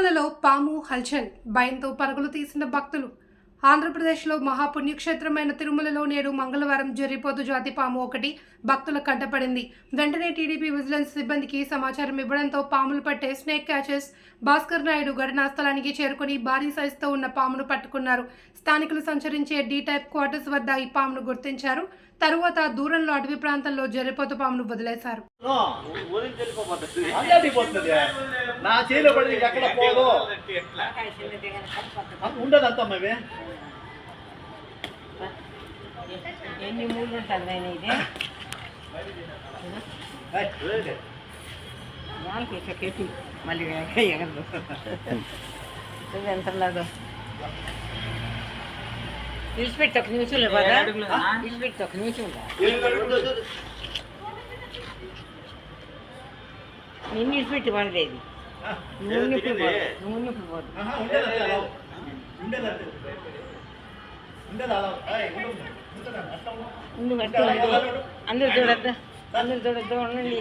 తిరుమలలో పాము హల్చల్, భయంతో పరుగులు తీసిన భక్తులు. ఆంధ్రప్రదేశ్లో మహాపుణ్యక్షేత్రమైన తిరుమలలో నేడు మంగళవారం జరిపోతు జాతి పాము ఒకటి భక్తుల కంటపడింది. వెంటనే టీడీపీ విజిలెన్స్ సిబ్బందికి సమాచారం ఇవ్వడంతో పాములు పట్టే స్నేక్ క్యాచెస్ భాస్కర్ నాయుడు ఘటనా స్థలానికి చేరుకుని భారీ సైజుతో ఉన్న పామును పట్టుకున్నారు. స్థానికులు సంచరించే డి టైప్ క్వార్టర్స్ వద్ద ఈ పామును గుర్తించారు. తరువాత దూరంలో అడవి ప్రాంతంలో జరిపోతు పామును వదిలేశారు. ఎన్ని మూడు ఉంటుంది ఇది వాళ్ళకి మళ్ళీ ఎగరదు ఎంతలాగా విడిచిపెట్టి ఒక నిమిషంలో కదా విడిచిపెట్టి ఒక నిమిషంలో నిన్ను విడిచిపెట్టి పడలేదు నూనె పోదు అందరు చూడద్దా అందరు చూడద్దు ఉండండి.